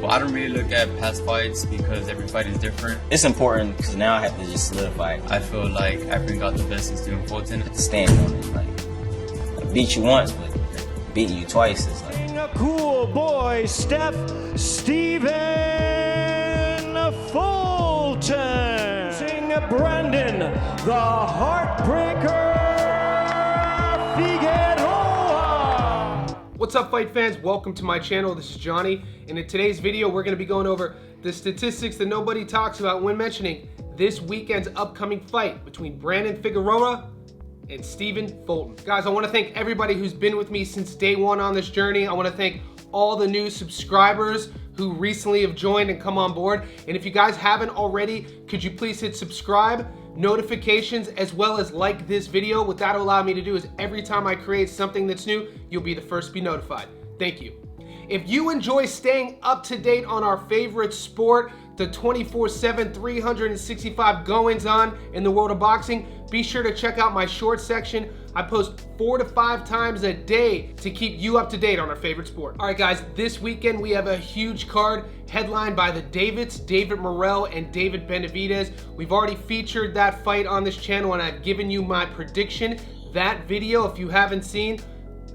I don't really look at past fights because every fight is different. It's important because now I have to just solidify it. I feel like I bring out the best in Stephen Fulton. Stand on it. Like, I beat you once, but beating you twice is like... A cool boy step, Stephen Fulton. Sing Brandon, the Heartbreaker Figueroa. What's up, fight fans? Welcome to my channel. This is Johnny, and in today's video we're going to be going over the statistics that nobody talks about when mentioning this weekend's upcoming fight between Brandon Figueroa and Stephen Fulton. Guys, I want to thank everybody who's been with me since day one on this journey. I want to thank all the new subscribers who recently have joined and come on board. And if you guys haven't already, could you please hit subscribe, notifications, as well as like this video. What that'll allow me to do is every time I create something that's new, you'll be the first to be notified. Thank you. If you enjoy staying up to date on our favorite sport, the 24/7, 365 goings on in the world of boxing, be sure to check out my short section. I post 4 to 5 times a day to keep you up to date on our favorite sport. All right, guys, this weekend we have a huge card headlined by the Davids, David Morrell and David Benavidez. We've already featured that fight on this channel and I've given you my prediction. That video, if you haven't seen,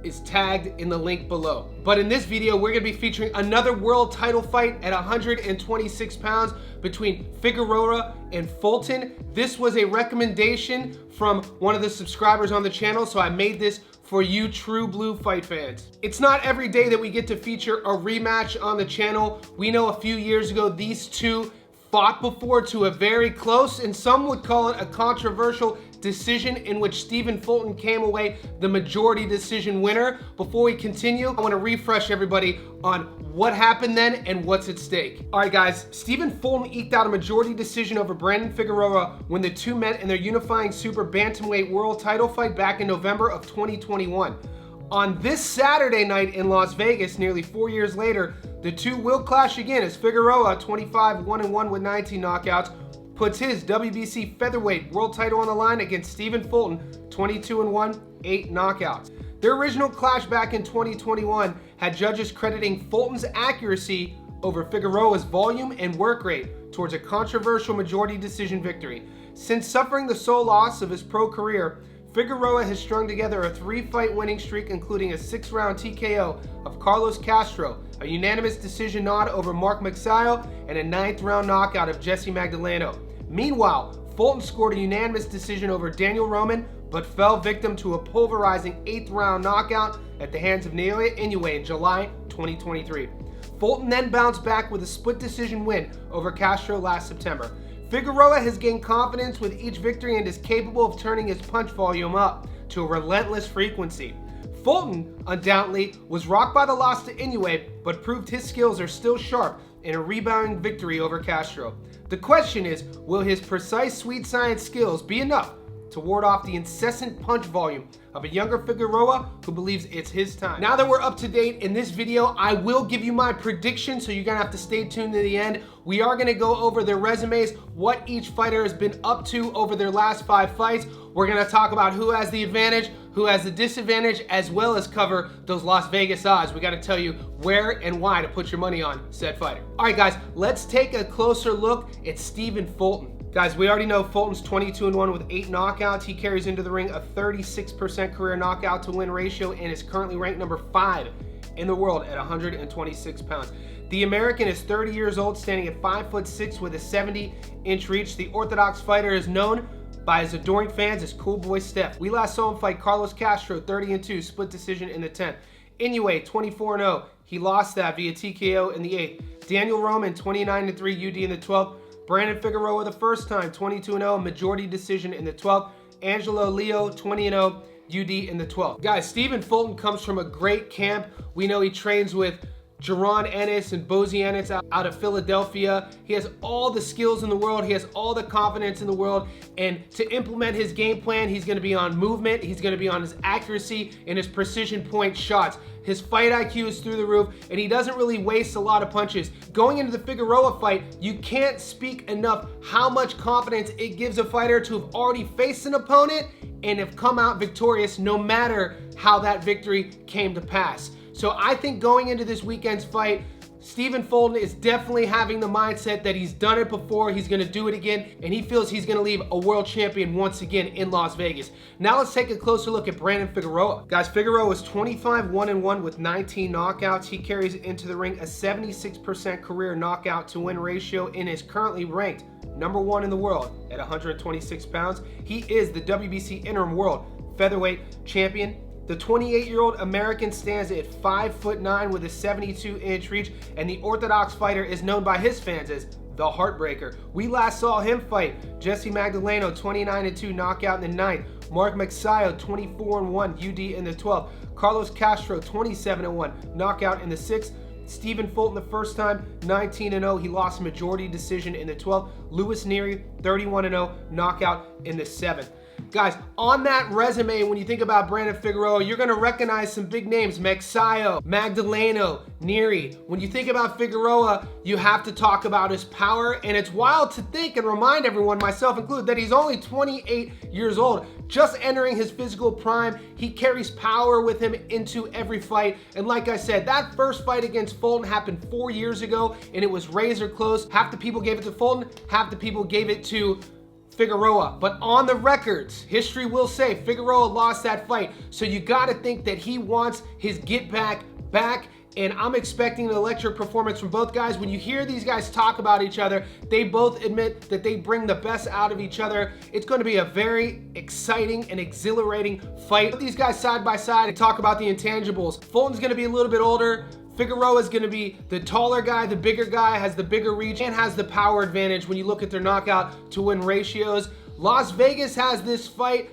is tagged in the link below. But in this video, we're gonna be featuring another world title fight at 126 pounds between Figueroa and Fulton. This was a recommendation from one of the subscribers on the channel, so I made this for you true blue fight fans. It's not every day that we get to feature a rematch on the channel. We know a few years ago, these two fought before to a very close, and some would call it a controversial decision in which Stephen Fulton came away the majority decision winner. Before we continue, I want to refresh everybody on what happened then and what's at stake. All right, guys, Stephen Fulton eked out a majority decision over Brandon Figueroa when the two met in their unifying super bantamweight world title fight back in November of 2021. On this Saturday night in Las Vegas, nearly 4 years later, the two will clash again as Figueroa, 25-1-1 with 19 knockouts, puts his WBC featherweight world title on the line against Stephen Fulton, 22-1, 8 knockouts. Their original clash back in 2021 had judges crediting Fulton's accuracy over Figueroa's volume and work rate towards a controversial majority decision victory. Since suffering the sole loss of his pro career, Figueroa has strung together a 3-fight winning streak, including a 6-round TKO of Carlos Castro, a unanimous decision nod over Mark Magsayo, and a 9th-round knockout of Jesse Magdaleno. Meanwhile, Fulton scored a unanimous decision over Daniel Roman, but fell victim to a pulverizing 8th-round knockout at the hands of Naoya Inoue in July 2023. Fulton then bounced back with a split decision win over Castro last September. Figueroa has gained confidence with each victory and is capable of turning his punch volume up to a relentless frequency. Fulton, undoubtedly, was rocked by the loss to Inoue, but proved his skills are still sharp in a rebounding victory over Castro. The question is, will his precise sweet science skills be enough to ward off the incessant punch volume of a younger Figueroa who believes it's his time? Now that we're up to date in this video, I will give you my prediction, so you're gonna have to stay tuned to the end. We are gonna go over their resumes, what each fighter has been up to over their last 5 fights. We're gonna talk about who has the advantage, who has the disadvantage, as well as cover those Las Vegas odds. We gotta tell you where and why to put your money on said fighter. All right, guys, let's take a closer look at Stephen Fulton. Guys, we already know Fulton's 22-1 with 8 knockouts. He carries into the ring a 36% career knockout to win ratio and is currently ranked number 5 in the world at 126 pounds. The American is 30 years old, standing at 5'6" with a 70-inch reach. The Orthodox fighter is known by his adoring fans as Cool Boy Steph. We last saw him fight Carlos Castro, 30-2, split decision in the 10th. Inoue, 24-0. He lost that via TKO in the 8th. Daniel Roman, 29-3, UD in the 12th. Brandon Figueroa the first time, 22-0, majority decision in the 12th. Angelo Leo, 20-0, UD in the 12th. Guys, Stephen Fulton comes from a great camp. We know he trains with Jaron Ennis and Bozy Ennis out of Philadelphia. He has all the skills in the world. He has all the confidence in the world. And to implement his game plan, he's going to be on movement. He's going to be on his accuracy and his precision point shots. His fight IQ is through the roof, and he doesn't really waste a lot of punches. Going into the Figueroa fight, you can't speak enough how much confidence it gives a fighter to have already faced an opponent and have come out victorious no matter how that victory came to pass. So I think going into this weekend's fight, Stephen Fulton is definitely having the mindset that he's done it before, he's gonna do it again, and he feels he's gonna leave a world champion once again in Las Vegas. Now let's take a closer look at Brandon Figueroa. Guys, Figueroa is 25-1-1 with 19 knockouts. He carries into the ring a 76% career knockout to win ratio and is currently ranked #1 in the world at 126 pounds. He is the WBC interim world featherweight champion. The 28-year-old American stands at 5'9" with a 72-inch reach, and the Orthodox fighter is known by his fans as the Heartbreaker. We last saw him fight Jesse Magdaleno, 29-2 knockout in the 9th. Mark Magsayo, 24-1 UD in the 12th. Carlos Castro, 27-1 knockout in the 6th. Stephen Fulton, the first time, 19-0. He lost a majority decision in the 12th. Louis Neary, 31-0 knockout in the 7th. Guys, on that resume, when you think about Brandon Figueroa, you're gonna recognize some big names: Magsayo, Magdaleno, Neary. When you think about Figueroa, you have to talk about his power, and it's wild to think and remind everyone, myself included, that he's only 28 years old. Just entering his physical prime, he carries power with him into every fight. And like I said, that first fight against Fulton happened 4 years ago, and it was razor close. Half the people gave it to Fulton, half the people gave it to Figueroa. But on the records, history will say Figueroa lost that fight. So you got to think that he wants his get back, and I'm expecting an electric performance from both guys. When you hear these guys talk about each other, they both admit that they bring the best out of each other. It's going to be a very exciting and exhilarating fight. Put these guys side by side and talk about the intangibles. Fulton's going to be a little bit older. Figueroa is going to be the taller guy, the bigger guy, has the bigger reach, and has the power advantage when you look at their knockout to win ratios. Las Vegas has this fight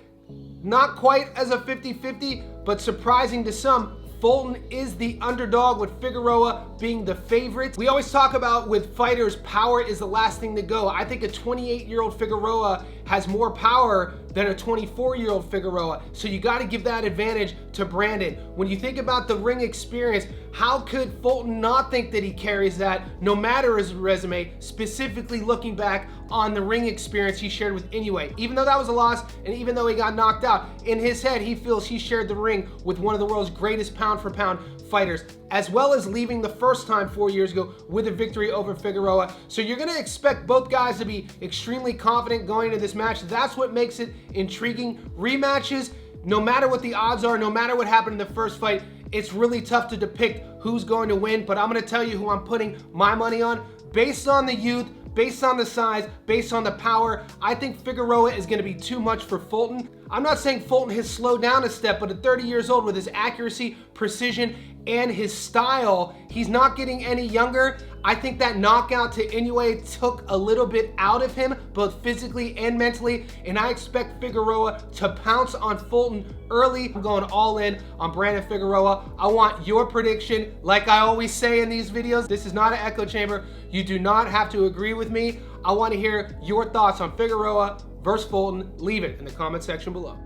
not quite as a 50-50, but surprising to some, Fulton is the underdog, with Figueroa being the favorite. We always talk about, with fighters, power is the last thing to go. I think a 28-year-old Figueroa has more power than a 24-year-old Figueroa. So you got to give that advantage to Brandon. When you think about the ring experience, how could Fulton not think that he carries that, no matter his resume, specifically looking back on the ring experience he shared with Inoue? Even though that was a loss, and even though he got knocked out, in his head, he feels he shared the ring with one of the world's greatest pound-for-pound fighters, as well as leaving the first time 4 years ago with a victory over Figueroa. So you're gonna expect both guys to be extremely confident going into this match. That's what makes it intriguing. Rematches, no matter what the odds are, no matter what happened in the first fight, it's really tough to depict who's going to win, but I'm gonna tell you who I'm putting my money on. Based on the youth, based on the size, based on the power, I think Figueroa is gonna be too much for Fulton. I'm not saying Fulton has slowed down a step, but at 30 years old, with his accuracy, precision, and his style, he's not getting any younger. I think that knockout to Inoue took a little bit out of him, both physically and mentally, and I expect Figueroa to pounce on Fulton early. I'm going all in on Brandon Figueroa. I want your prediction. Like I always say in these videos, this is not an echo chamber. You do not have to agree with me. I want to hear your thoughts on Figueroa versus Fulton. Leave it in the comment section below.